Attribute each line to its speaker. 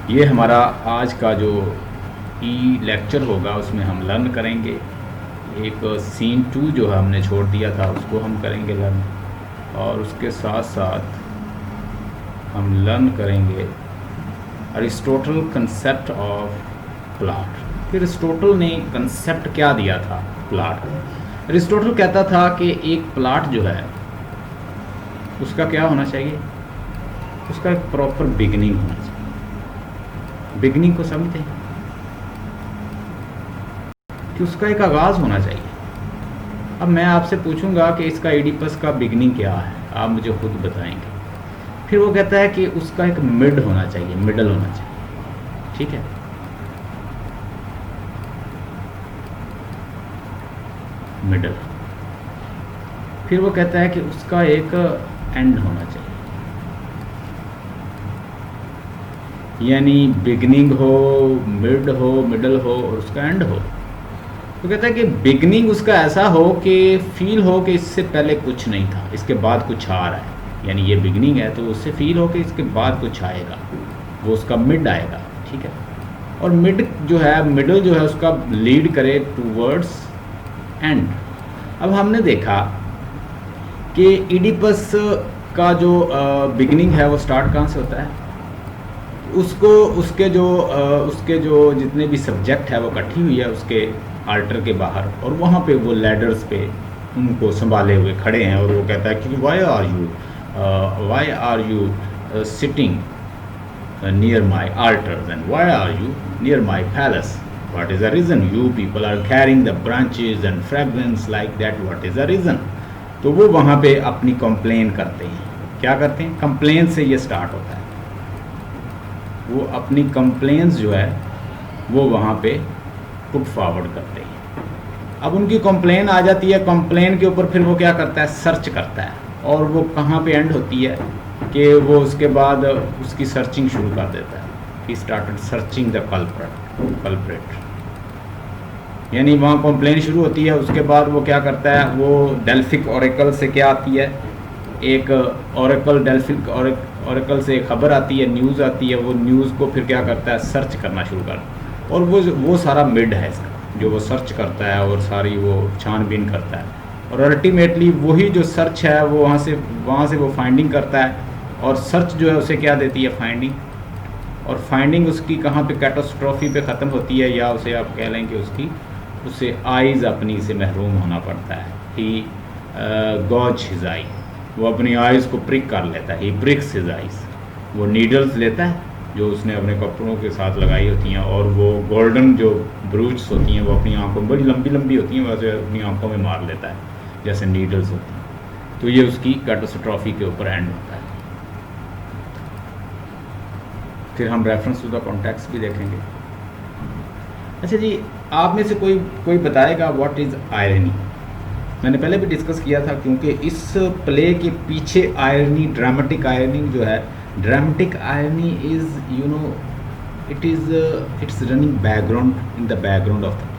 Speaker 1: ये हमारा आज का जो ई लेक्चर होगा उसमें हम लर्न करेंगे। एक सीन 2 जो है हमने छोड़ दिया था उसको हम करेंगे लर्न, और उसके साथ साथ हम लर्न करेंगे अरिस्टोटल कंसेप्ट ऑफ प्लॉट। फिर अरिस्टोटल ने कंसेप्ट क्या दिया था प्लॉट। अरिस्टोटल कहता था कि एक प्लॉट जो है उसका क्या होना चाहिए, उसका एक प्रॉपर बिगनिंग होना चाहिए। बिगनिंग को समझते हैं कि उसका एक आगाज़ होना चाहिए। अब मैं आपसे पूछूंगा कि इसका एडिपस का बिगनिंग क्या है, आप मुझे खुद बताएंगे। फिर वो कहता है कि उसका एक मिड होना चाहिए, मिडल होना चाहिए, ठीक है। मिडल। फिर वो कहता है कि उसका एक एंड होना चाहिए, यानी बिगनिंग हो, मिड हो, मिडल हो और उसका एंड हो। तो कहता है कि बिगनिंग उसका ऐसा हो कि फील हो कि इससे पहले कुछ नहीं था, इसके बाद कुछ आ रहा है, यानी ये बिगनिंग है तो उससे फील हो कि इसके बाद कुछ आएगा, वो उसका मिड आएगा, ठीक है। और मिड जो है, मिडल जो है उसका लीड करे टूवर्ड्स एंड। अब हमने देखा कि इडिपस का जो बिगनिंग है वो स्टार्ट कहाँ से होता है, उसको उसके जो जितने भी सब्जेक्ट है वो इकट्ठी हुई है उसके आल्टर के बाहर, और वहाँ पे वो लैडर्स पे उनको संभाले हुए खड़े हैं, और वो कहता है कि why are you sitting near my altars and why are you near my palace, what is the reason, you people are carrying the branches and fragrance like that, what is the reason. तो वो वहाँ पे अपनी complain करते हैं। क्या करते हैं, कंप्लेन से ये स्टार्ट होता है। वो अपनी कंप्लेंट्स जो है वो वहाँ पे पुट फॉरवर्ड करते हैं। अब उनकी कंप्लेन आ जाती है, कंप्लेन के ऊपर फिर वो क्या करता है, सर्च करता है, और वो कहाँ पे एंड होती है कि वो उसके बाद उसकी सर्चिंग शुरू कर देता है। He started searching the culprit, यानी वहाँ कंप्लेन शुरू होती है। उसके बाद वो क्या करता है, वो डेल्फिक ओरेकल से क्या आती है, एक ओरेकल, डेल्फिक ओरेकल से खबर आती है, न्यूज़ आती है। वो न्यूज़ को फिर क्या करता है, सर्च करना शुरू कर, और वो सारा मिड है इसका, जो वो सर्च करता है और सारी वो छानबीन करता है, और अल्टीमेटली वही जो सर्च है वो वहाँ से वो फाइंडिंग करता है, और सर्च जो है उसे क्या देती है, फाइंडिंग। और फाइंडिंग उसकी कहाँ पे, कैटास्ट्रॉफी पे ख़त्म होती है, या उसे आप कह लें कि उसे आइज़ अपनी से महरूम होना पड़ता है। ही गॉज हिज आई, वो अपनी आइज़ को प्रिक कर लेता है। ही प्रिक्स हिज आइज़, वो नीडल्स लेता है जो उसने अपने कपड़ों के साथ लगाई होती हैं, और वो गोल्डन जो ब्रूच होती हैं वो अपनी आंखों में बड़ी लंबी लंबी होती हैं, वैसे अपनी आंखों में मार लेता है जैसे नीडल्स होती हैं। तो ये उसकी कैटास्ट्रॉफी के ऊपर एंड होता है। फिर हम रेफरेंस टू द कॉन्टेक्स्ट भी देखेंगे। अच्छा जी, आप में से कोई बताएगा व्हाट इज़ आयरनी। मैंने पहले भी डिस्कस किया था, क्योंकि इस प्ले के पीछे आयरनी, ड्रामेटिक आयरनी जो है, dramatic irony is it's running background, in the background of the